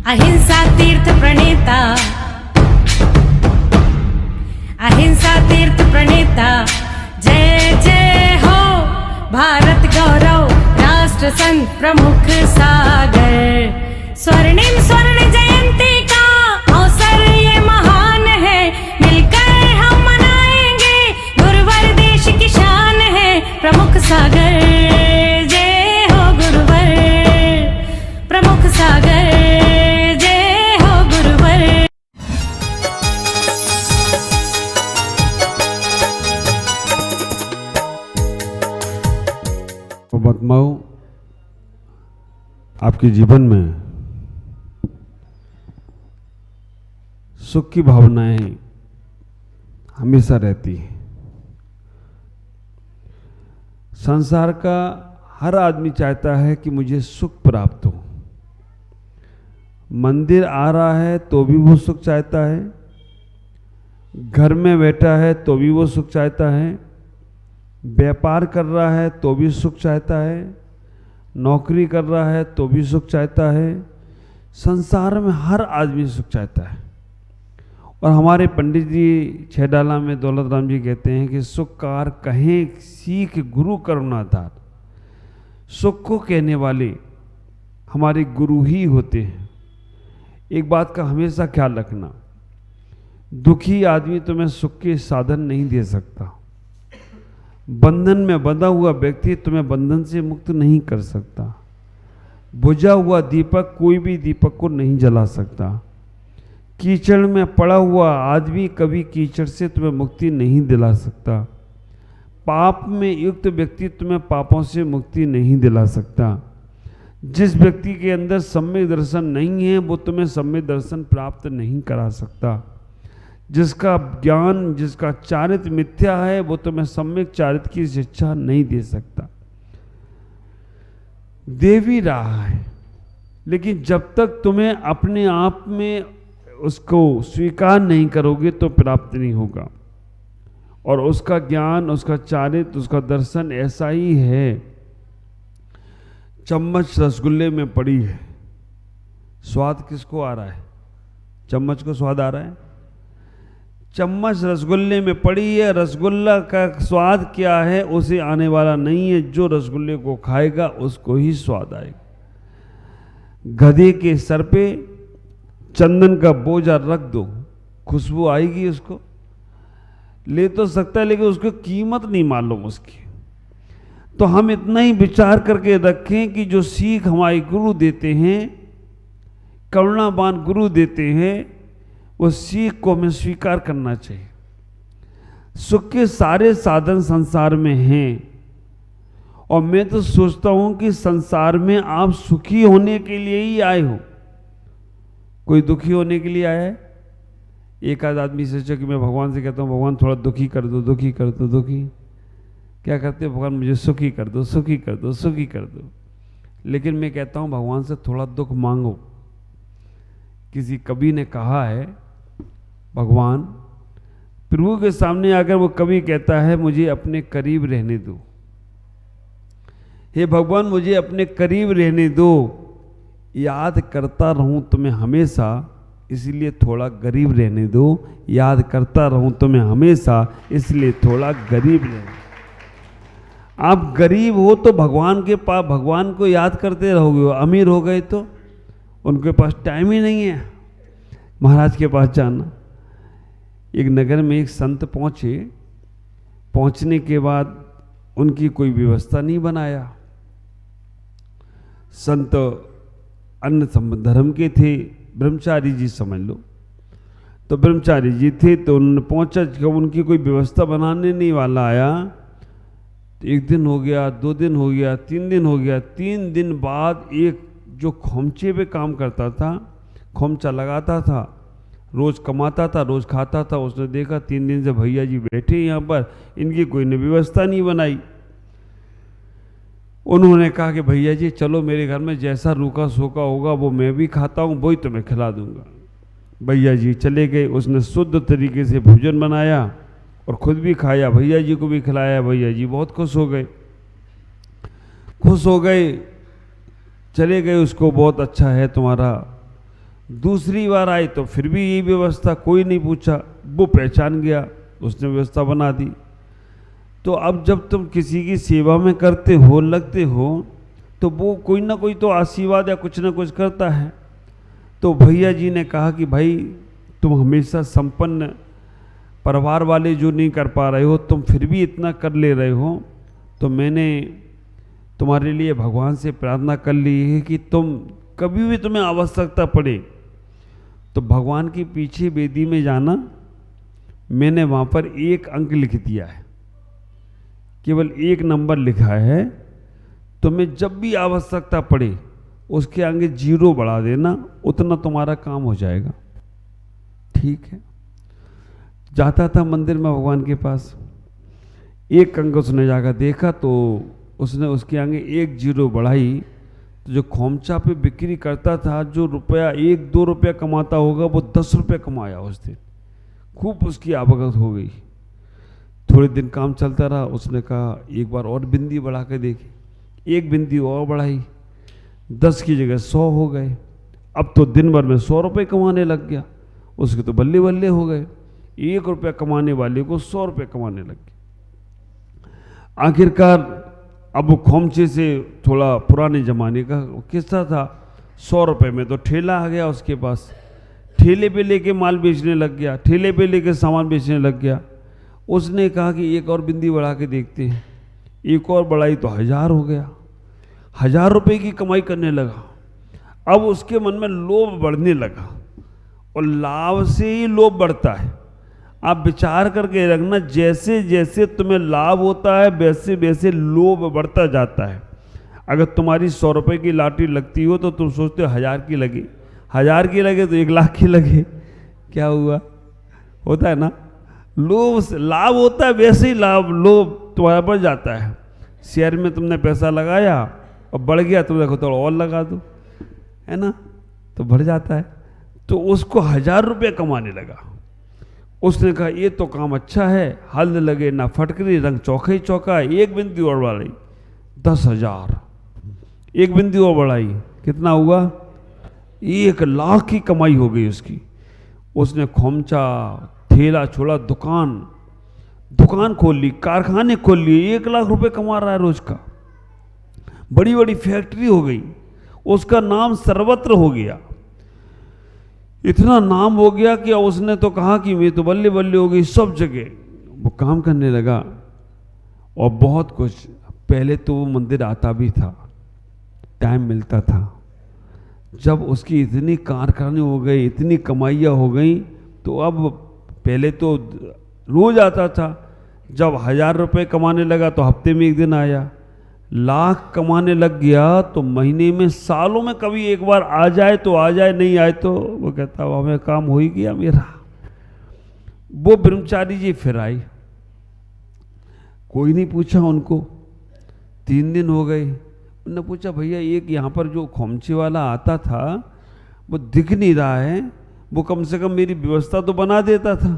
अहिंसा तीर्थ प्रणेता, अहिंसा तीर्थ प्रणेता, जय जय हो भारत गौरव, राष्ट्र संत प्रमुख सागर। स्वर्णिम स्वर्ण जयंती का अवसर ये महान है, मिलकर हम मनाएंगे, गुरुवर देश की शान है, प्रमुख सागर। जय हो गुरुवर, प्रमुख सागर, जय हो गुरुवर। बदमाऊ आपके जीवन में सुख की भावनाएं हमेशा रहती हैं। संसार का हर आदमी चाहता है कि मुझे सुख प्राप्त हो। मंदिर आ रहा है तो भी वो सुख चाहता है, घर में बैठा है तो भी वो सुख चाहता है, व्यापार कर रहा है तो भी सुख चाहता है, नौकरी कर रहा है तो भी सुख चाहता है। संसार में हर आदमी सुख चाहता है। और हमारे पंडित जी छैडाला में दौलत राम जी कहते हैं कि सुख कार कहें सीख गुरु करुणाधार। सुख को कहने वाले हमारे गुरु ही होते हैं। एक बात का हमेशा ख्याल रखना, दुखी आदमी तुम्हें सुख के साधन नहीं दे सकता। बंधन में बंधा हुआ व्यक्ति तुम्हें बंधन से मुक्त नहीं कर सकता। बुझा हुआ दीपक कोई भी दीपक को नहीं जला सकता। कीचड़ में पड़ा हुआ आदमी कभी कीचड़ से तुम्हें मुक्ति नहीं दिला सकता। पाप में युक्त व्यक्ति तुम्हें पापों से मुक्ति नहीं दिला सकता। जिस व्यक्ति के अंदर सम्यक दर्शन नहीं है वो तुम्हें सम्यक दर्शन प्राप्त नहीं करा सकता। जिसका ज्ञान, जिसका चारित्र मिथ्या है वो तुम्हें सम्यक चारित्र की शिक्षा नहीं दे सकता। दे भी रहा है, लेकिन जब तक तुम्हें अपने आप में उसको स्वीकार नहीं करोगे तो प्राप्त नहीं होगा। और उसका ज्ञान, उसका चारित्र, उसका दर्शन ऐसा ही है। चम्मच रसगुल्ले में पड़ी है, स्वाद किसको आ रहा है? चम्मच को स्वाद आ रहा है? चम्मच रसगुल्ले में पड़ी है, रसगुल्ला का स्वाद क्या है उसे आने वाला नहीं है। जो रसगुल्ले को खाएगा उसको ही स्वाद आएगा। गधे के सर पे चंदन का बोझा रख दो, खुशबू आएगी उसको? ले तो सकता है लेकिन उसको कीमत नहीं मालूम उसकी। तो हम इतना ही विचार करके रखें कि जो सीख हमारे गुरु देते हैं, करुणावान गुरु देते हैं, वो सीख को हमें स्वीकार करना चाहिए। सुख के सारे साधन संसार में हैं और मैं तो सोचता हूं कि संसार में आप सुखी होने के लिए ही आए हो, कोई दुखी होने के लिए आया है? एक आध आदमी सोचा कि मैं भगवान से कहता हूँ भगवान थोड़ा दुखी कर दो, दुखी कर दो। दुखी क्या करते हो? भगवान मुझे सुखी कर दो, सुखी कर दो, सुखी कर दो। लेकिन मैं कहता हूँ भगवान से थोड़ा दुख मांगो। किसी कवि ने कहा है, भगवान प्रभु के सामने आकर वो कवि कहता है मुझे अपने करीब रहने दो। हे भगवान मुझे अपने करीब रहने दो, याद करता रहूं तुम्हें हमेशा, इसलिए थोड़ा गरीब रहने दो। याद करता रहूं तुम्हें हमेशा, इसलिए थोड़ा गरीब रहने दो। आप गरीब हो तो भगवान के पास, भगवान को याद करते रहोगे। अमीर हो गए तो उनके पास टाइम ही नहीं है महाराज के पास जाना। एक नगर में एक संत पहुंचे, पहुंचने के बाद उनकी कोई व्यवस्था नहीं बनाया। संत अन्य धर्म के थे, ब्रह्मचारी जी समझ लो। तो ब्रह्मचारी जी थे तो उन्होंने पहुंचा, जब उनकी कोई व्यवस्था बनाने नहीं वाला आया तो एक दिन हो गया, 2 दिन हो गया, 3 दिन हो गया। 3 दिन बाद एक जो खोमचे पे काम करता था, खोमचा लगाता था, रोज कमाता था, रोज खाता था, उसने देखा 3 दिन से भैया जी बैठे यहाँ पर, इनकी कोई ने व्यवस्था नहीं बनाई। उन्होंने कहा कि भैया जी चलो मेरे घर में जैसा रूखा सूखा होगा वो मैं भी खाता हूँ, वही तुम्हें खिला दूंगा। भैया जी चले गए, उसने शुद्ध तरीके से भोजन बनाया और खुद भी खाया, भैया जी को भी खिलाया। भैया जी बहुत खुश हो गए, चले गए। उसको बहुत अच्छा है तुम्हारा दूसरी बार आई तो फिर भी यही व्यवस्था, कोई नहीं पूछा, वो पहचान गया, उसने व्यवस्था बना दी। तो अब जब तुम किसी की सेवा में करते हो, लगते हो, तो वो कोई ना कोई तो आशीर्वाद या कुछ ना कुछ करता है। तो भैया जी ने कहा कि भाई तुम हमेशा संपन्न परिवार वाले जो नहीं कर पा रहे हो, तुम फिर भी इतना कर ले रहे हो, तो मैंने तुम्हारे लिए भगवान से प्रार्थना कर ली है कि तुम कभी भी तुम्हें आवश्यकता पड़े तो भगवान के पीछे वेदी में जाना। मैंने वहाँ पर 1 अंक लिख दिया है, केवल 1 नंबर लिखा है। तुम्हें जब भी आवश्यकता पड़े उसके आगे 0 बढ़ा देना, उतना तुम्हारा काम हो जाएगा। ठीक है। जाता था मंदिर में भगवान के पास, 1 अंक उसने जाकर देखा तो उसने उसके आगे 1 0 बढ़ाई। तो जो खोमचा पे बिक्री करता था, जो रुपया 1-2 रुपया कमाता होगा, वो 10 रुपये कमाया उस दिन। खूब उसकी आवक हो गई। थोड़े दिन काम चलता रहा, उसने कहा एक बार और बिंदी बढ़ा के देखी, 1 बिंदी और बढ़ाई, 10 की जगह 100 हो गए। अब तो दिन भर में 100 रुपये कमाने लग गया। उसके तो बल्ले बल्ले हो गए, 1 रुपया कमाने वाले को 100 रुपये कमाने लग गए। आखिरकार अब वो खोमचे से, थोड़ा पुराने ज़माने का किस्सा था, 100 रुपये में तो ठेला आ गया उसके पास, ठेले पे लेके माल बेचने लग गया, ठेले पे लेके सामान बेचने लग गया। उसने कहा कि 1 और बिंदी बढ़ा के देखते हैं। 1 और बढ़ाई तो 1000 हो गया, 1000 रुपये की कमाई करने लगा। अब उसके मन में लोभ बढ़ने लगा, और लाभ से ही लोभ बढ़ता है। आप विचार करके रखना, जैसे जैसे तुम्हें लाभ होता है वैसे वैसे लोभ बढ़ता जाता है। अगर तुम्हारी 100 रुपये की लॉटरी लगती हो तो तुम सोचते हो 1000 की लगे, 1000 की लगे तो 1 लाख की लगे। क्या हुआ? होता है ना, लोभ से लाभ होता है, वैसे ही लोभ तुम्हारा बढ़ जाता है। शेयर में तुमने पैसा लगाया और बढ़ गया, तुम देखो थोड़ा और लगा दो, है ना, तो बढ़ जाता है। तो उसको 1000 रुपये कमाने लगा। उसने कहा ये तो काम अच्छा है, हल लगे ना फटकरी, रंग चौका ही चौका। 1 बिंदी और बढ़ाई, 10,000। 1 बिंदी और बढ़ाई, कितना हुआ? 1 लाख की कमाई हो गई उसकी। उसने खोमचा, ठेला छोड़ा, दुकान खोल ली, कारखाने खोल लिए, 1 लाख रुपए कमा रहा है रोज का। बड़ी बड़ी फैक्ट्री हो गई, उसका नाम सर्वत्र हो गया। इतना नाम हो गया कि उसने तो कहा कि मैं तो बल्ले बल्ले हो गई, सब जगह वो काम करने लगा। और बहुत कुछ, पहले तो वो मंदिर आता भी था, टाइम मिलता था। जब उसकी इतनी कारखाने हो गई, इतनी कमाइयाँ हो गई, तो अब पहले तो रोज आता था। जब 1000 रुपये कमाने लगा तो हफ्ते में 1 दिन आया। लाख कमाने लग गया तो महीने में, सालों में कभी एक बार आ जाए तो आ जाए, नहीं आए तो वो कहता हमें काम हो ही गया मेरा। वो ब्रह्मचारी जी फिर आई, कोई नहीं पूछा उनको। 3 दिन हो गए, उन्होंने पूछा भैया एक यहाँ पर जो खोमचे वाला आता था वो दिख नहीं रहा है, वो कम से कम मेरी व्यवस्था तो बना देता था।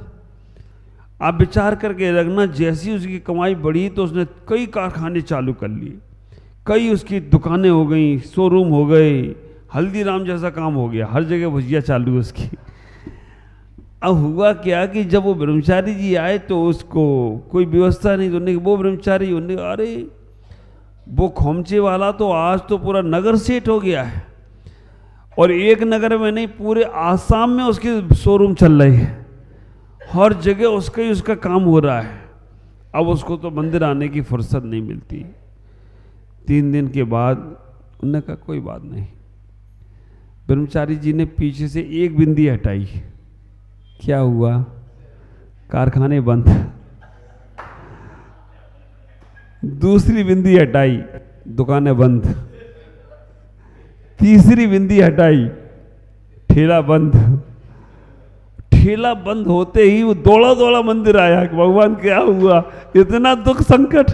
आप विचार करके रखना, जैसी उसकी कमाई बढ़ी तो उसने कई कारखाने चालू कर लिए, कई उसकी दुकानें हो गई, शोरूम हो गए, हल्दीराम जैसा काम हो गया, हर जगह भुजिया चालू उसकी। अब हुआ क्या कि जब वो ब्रह्मचारी जी आए तो उसको कोई व्यवस्था नहीं, तो वो ब्रह्मचारी उन्हें, अरे वो खोमचे वाला तो आज तो पूरा नगर सेठ हो गया है, और एक नगर में नहीं पूरे आसाम में उसके शोरूम चल रही है, हर जगह उसका ही उसका काम हो रहा है। अब उसको तो मंदिर आने की फुर्सत नहीं मिलती। 3 दिन के बाद उन्होंने कहा कोई बात नहीं। ब्रह्मचारी जी ने पीछे से 1 बिंदी हटाई, क्या हुआ? कारखाने बंद। दूसरी बिंदी हटाई, दुकानें बंद। तीसरी बिंदी हटाई, ठेला बंद। ठेला बंद होते ही वो दौड़ा दौड़ा मंदिर आया कि भगवान क्या हुआ, इतना दुख संकट।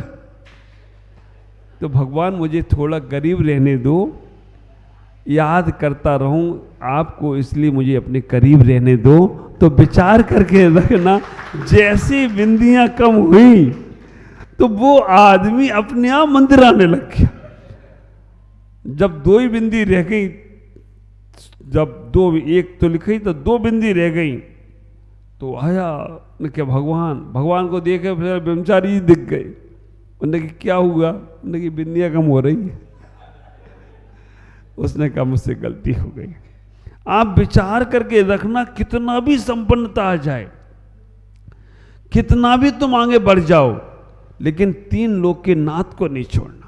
तो भगवान मुझे थोड़ा गरीब रहने दो, याद करता रहूं आपको, इसलिए मुझे अपने करीब रहने दो। तो विचार करके रखना, जैसी बिंदियां कम हुई तो वो आदमी अपने आप मंदिर आने लग गया। जब 2 ही बिंदी रह गई, जब दो, एक तो लिखी तो 2 बिंदी रह गई, तो आया ने क्या भगवान को देखे, फिर ब्रह्मचारी जी दिख गए। उन्होंने कि क्या हुआ? उन्होंने कि बिंदियाँ कम हो रही है। उसने कहा मुझसे गलती हो गई। आप विचार करके रखना, कितना भी संपन्नता आ जाए, कितना भी तुम आगे बढ़ जाओ, लेकिन 3 लोक के नाथ को नहीं छोड़ना,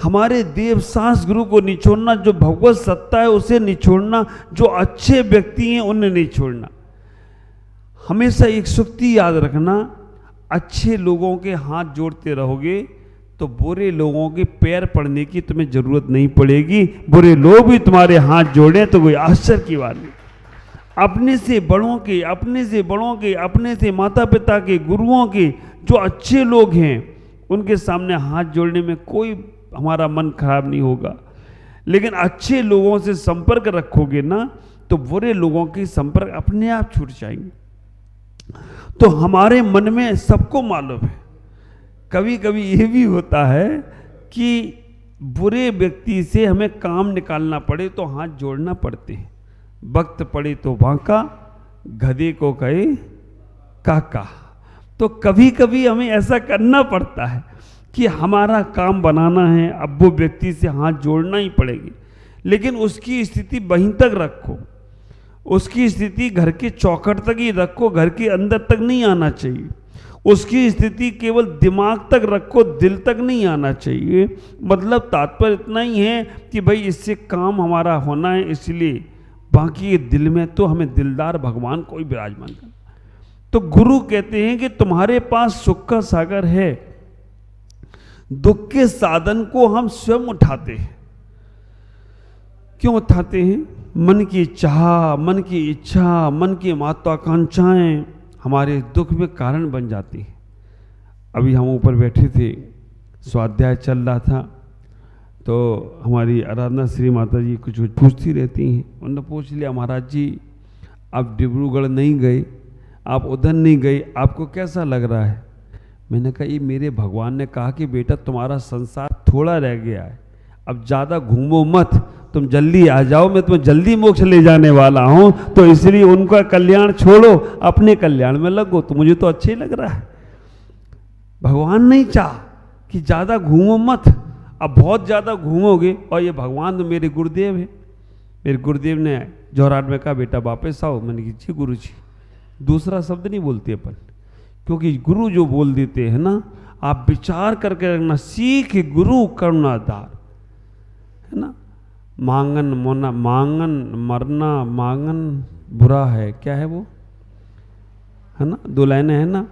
हमारे देव सास गुरु को नहीं छोड़ना, जो भगवत सत्ता है उसे नहीं छोड़ना, जो अच्छे व्यक्ति हैं उन्हें नहीं छोड़ना। हमेशा एक सूक्ति याद रखना, अच्छे लोगों के हाथ जोड़ते रहोगे तो बुरे लोगों के पैर पड़ने की तुम्हें जरूरत नहीं पड़ेगी। बुरे लोग भी तुम्हारे हाथ जोड़ें तो कोई आश्चर्य की बात नहीं। अपने से बड़ों के, अपने से बड़ों के, अपने से माता पिता के, गुरुओं के, जो अच्छे लोग हैं उनके सामने हाथ जोड़ने में कोई हमारा मन खराब नहीं होगा। लेकिन अच्छे लोगों से संपर्क रखोगे ना, तो बुरे लोगों की संपर्क अपने आप छूट जाएंगे। तो हमारे मन में सबको मालूम है, कभी कभी ये भी होता है कि बुरे व्यक्ति से हमें काम निकालना पड़े तो हाथ जोड़ना पड़ते हैं। वक्त पड़े तो बांका, गधे को कहे काका। तो कभी कभी हमें ऐसा करना पड़ता है कि हमारा काम बनाना है, अब वो व्यक्ति से हाथ जोड़ना ही पड़ेगी। लेकिन उसकी स्थिति वहीं तक रखो, उसकी स्थिति घर के चौखट तक ही रखो, घर के अंदर तक नहीं आना चाहिए। उसकी स्थिति केवल दिमाग तक रखो, दिल तक नहीं आना चाहिए। मतलब तात्पर्य इतना ही है कि भाई इससे काम हमारा होना है, इसलिए बाकी दिल में तो हमें दिलदार भगवान को ही विराजमान करना। तो गुरु कहते हैं कि तुम्हारे पास सुख का सागर है, दुख के साधन को हम स्वयं उठाते हैं। क्यों उठाते हैं? मन की चाह, मन की इच्छा, मन की महत्वाकांक्षाएं हमारे दुख में कारण बन जाती हैं। अभी हम ऊपर बैठे थे, स्वाध्याय चल रहा था, तो हमारी आराधना श्री माता जी कुछ पूछती रहती हैं। उन्होंने पूछ लिया, महाराज जी आप डिब्रूगढ़ नहीं गए, आप उधर नहीं गए, आपको कैसा लग रहा है? मैंने कहा ये मेरे भगवान ने कहा कि बेटा तुम्हारा संसार थोड़ा रह गया है, अब ज़्यादा घूमो मत, तुम जल्दी आ जाओ, मैं तुम्हें जल्दी मोक्ष ले जाने वाला हूँ, तो इसलिए उनका कल्याण छोड़ो, अपने कल्याण में लगो। तो मुझे तो अच्छा ही लग रहा है। भगवान नहीं चाह कि ज़्यादा घूमो मत, अब बहुत ज़्यादा घूमोगे। और ये भगवान तो मेरे गुरुदेव हैं, मेरे गुरुदेव ने जोराट में कहा बेटा वापस आओ। मैंने कहा जी गुरु जी, दूसरा शब्द नहीं बोलते अपन, क्योंकि गुरु जो बोल देते हैं ना, आप विचार करके रखना, सीख गुरु करुणाधार, है ना। मांगन मोना, मांगन मरना, मांगन बुरा है, क्या है वो, है ना, 2 लाइनें है ना।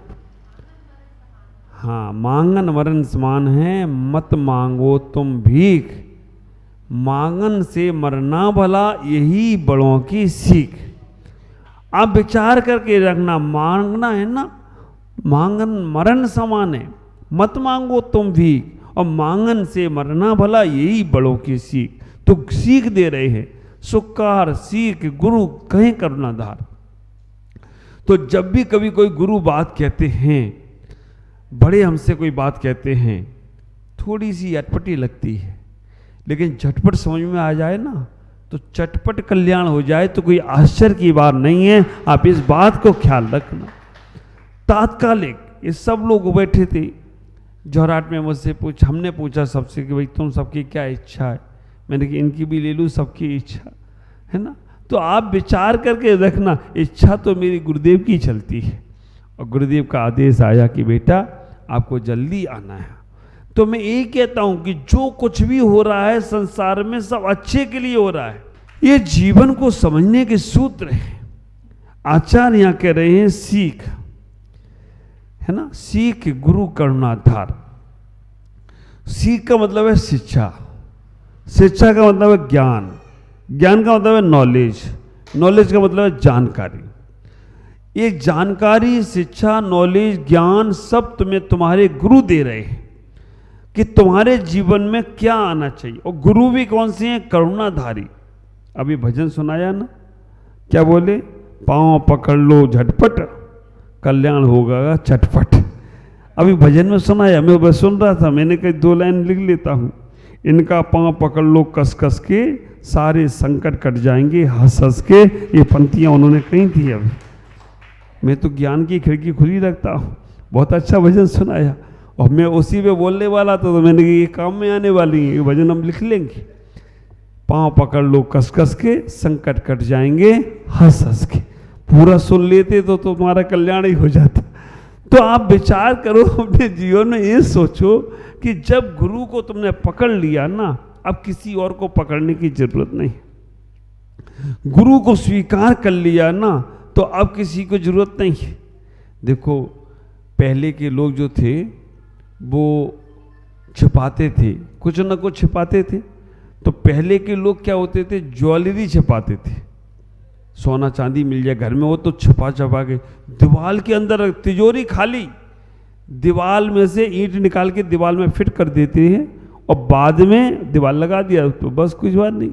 हाँ, मांगन मरण समान है, मत मांगो तुम भीख, मांगन से मरना भला, यही बड़ों की सीख। आप विचार करके रखना, मांगना है ना, मांगन मरण समान है, मत मांगो तुम भीख, और मांगन से मरना भला, यही बड़ों की सीख। तो सीख दे रहे हैं, सुकार सीख गुरु कहें करुणाधार। तो जब भी कभी कोई गुरु बात कहते हैं, बड़े हमसे कोई बात कहते हैं, थोड़ी सी अटपटी लगती है, लेकिन झटपट समझ में आ जाए ना, तो चटपट कल्याण हो जाए, तो कोई आश्चर्य की बात नहीं है। आप इस बात को ख्याल रखना। तात्कालिक ये सब लोग बैठे थे जोराट में, मुझसे हमने पूछा सबसे कि भाई तुम सबकी क्या इच्छा है? मैंने कहा इनकी भी ले लूँ, सबकी इच्छा है ना। तो आप विचार करके रखना, इच्छा तो मेरी गुरुदेव की चलती है, और गुरुदेव का आदेश आया कि बेटा आपको जल्दी आना है। तो मैं यही कहता हूँ कि जो कुछ भी हो रहा है संसार में, सब अच्छे के लिए हो रहा है। ये जीवन को समझने के सूत्र हैं। आचार्य यहाँ कह रहे हैं सीख, है ना, सीख गुरु करुणाधार। सीख का मतलब है शिक्षा, शिक्षा का मतलब है ज्ञान, ज्ञान का मतलब है नॉलेज, नॉलेज का मतलब है जानकारी। ये जानकारी, शिक्षा, नॉलेज, ज्ञान सब तुम्हें तुम्हारे गुरु दे रहे हैं कि तुम्हारे जीवन में क्या आना चाहिए। और गुरु भी कौन से हैं? करुणाधारी। अभी भजन सुनाया ना, क्या बोले? पाँव पकड़ लो झटपट, कल्याण होगा चटपट। अभी भजन में सुनाया, मैं सुन रहा था, मैंने कहा 2 लाइन लिख लेता हूँ। इनका पाँव पकड़ लो कस कस के, सारे संकट कट जाएंगे हंस हंस के। ये पंक्तियाँ उन्होंने कही थी। अभी मैं तो ज्ञान की खिड़की खुली रखता हूँ। बहुत अच्छा भजन सुनाया और मैं उसी पे बोलने वाला था, तो मैंने कहा ये काम में आने वाली है, ये भजन हम लिख लेंगे। पाँव पकड़ लो कस कस के, संकट कट जाएंगे हंस हंस के। पूरा सुन लेते तो तुम्हारा कल्याण ही हो जाता। तो आप विचार करो अपने जीवन में, ये सोचो कि जब गुरु को तुमने पकड़ लिया ना, अब किसी और को पकड़ने की जरूरत नहीं। गुरु को स्वीकार कर लिया ना, तो अब किसी को जरूरत नहीं है। देखो पहले के लोग जो थे वो छिपाते थे, कुछ ना कुछ छिपाते थे। तो पहले के लोग क्या होते थे, ज्वेलरी छिपाते थे। सोना चांदी मिल जाए घर में, वो तो छुपा छुपा के दीवार के अंदर, तिजोरी खाली, दीवार में से ईंट निकाल के दीवार में फिट कर देते हैं और बाद में दीवार लगा दिया, तो बस कुछ बात नहीं।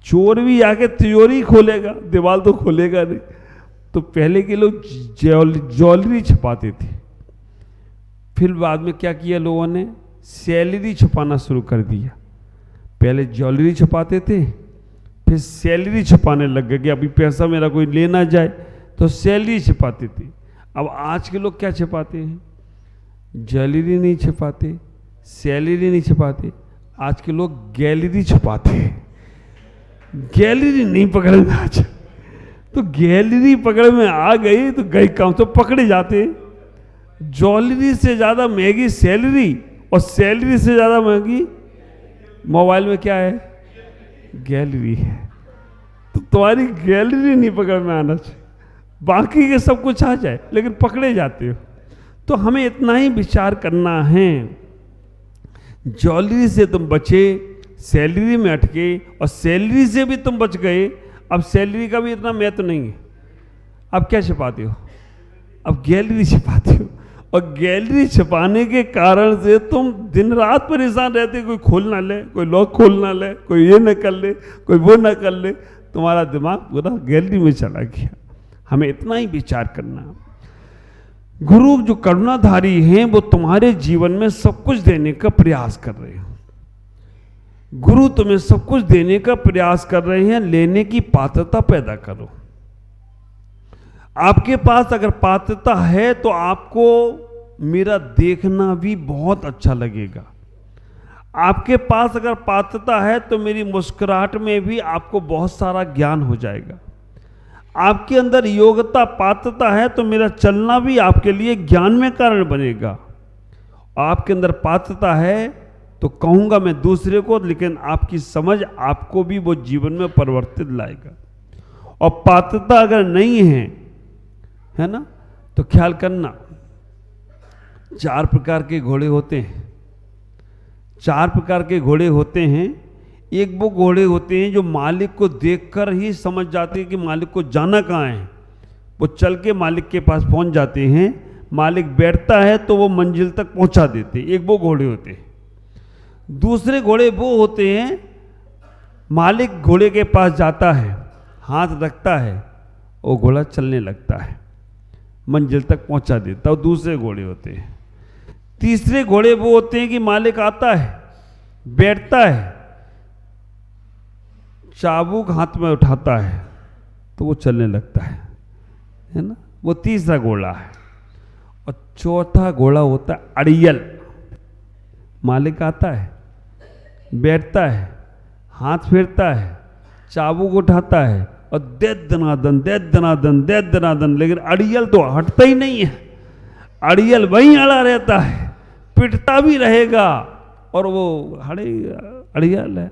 चोर भी आके तिजोरी खोलेगा, दीवार तो खोलेगा नहीं। तो पहले के लोग ज्वेलरी छुपाते थे। फिर बाद में क्या किया लोगों ने, सैलरी छुपाना शुरू कर दिया। पहले ज्वेलरी छुपाते थे, फिर सैलरी छुपाने लग गए कि अभी पैसा मेरा कोई लेना जाए, तो सैलरी छुपाते थे। अब आज के लोग क्या छिपाते हैं, ज्वेलरी नहीं छिपाते, सैलरी नहीं छिपाते, आज के लोग गैलरी छुपाते हैं। गैलरी नहीं पकड़ में आज, तो गैलरी पकड़ में आ गई तो गई काम, तो पकड़े जाते। ज्वेलरी से ज़्यादा महंगी सैलरी और सैलरी से ज़्यादा महंगी मोबाइल में क्या है, गैलरी है। तो तुम्हारी गैलरी नहीं पकड़ में आना चाहिए, बाकी के सब कुछ आ जाए लेकिन पकड़े जाते हो। तो हमें इतना ही विचार करना है, ज्वेलरी से तुम बचे, सैलरी में अटके, और सैलरी से भी तुम बच गए। अब सैलरी का भी इतना महत्व नहीं है। अब क्या छिपाते हो, अब गैलरी छिपाते हो, और गैलरी छिपाने के कारण से तुम दिन रात परेशान रहते। कोई खोल ना ले, कोई लॉक खोल ना ले, कोई ये न कर ले, कोई वो न कर ले, तुम्हारा दिमाग पूरा गैलरी में चला गया। हमें इतना ही विचार करना। गुरु जो करुणाधारी हैं वो तुम्हारे जीवन में सब कुछ देने का प्रयास कर रहे हैं। गुरु तुम्हें सब कुछ देने का प्रयास कर रहे हैं, लेने की पात्रता पैदा करो। आपके पास अगर पात्रता है तो आपको मेरा देखना भी बहुत अच्छा लगेगा। आपके पास अगर पात्रता है तो मेरी मुस्कुराहट में भी आपको बहुत सारा ज्ञान हो जाएगा। आपके अंदर योग्यता पात्रता है तो मेरा चलना भी आपके लिए ज्ञान में कारण बनेगा। आपके अंदर पात्रता है तो कहूँगा मैं दूसरे को, लेकिन आपकी समझ आपको भी वो जीवन में परिवर्तित लाएगा। और पात्रता अगर नहीं है ना, तो ख्याल करना, 4 प्रकार के घोड़े होते हैं। 4 प्रकार के घोड़े होते हैं। एक वो घोड़े होते हैं जो मालिक को देखकर ही समझ जाते हैं कि मालिक को जाना कहाँ है, वो चल के मालिक के पास पहुंच जाते हैं। मालिक बैठता है तो वो मंजिल तक पहुंचा देते हैं। एक वो घोड़े होते हैं। दूसरे घोड़े वो होते हैं, मालिक घोड़े के पास जाता है, हाथ रखता है, वो घोड़ा चलने लगता है, मंजिल तक पहुंचा देता है। दूसरे घोड़े होते हैं। तीसरे घोड़े वो होते हैं कि मालिक आता है, बैठता है, चाबुक हाथ में उठाता है तो वो चलने लगता है ना, वो तीसरा घोड़ा है। और चौथा घोड़ा होता है अड़ियल। मालिक आता है, बैठता है, हाथ फेरता है, चाबुक उठाता है और दे दनादन दे दनादन दे दनादन, लेकिन अड़ियल तो हटता ही नहीं है। अड़ियल वहीं अड़ा रहता है, पिटता भी रहेगा और वो अड़ियल है।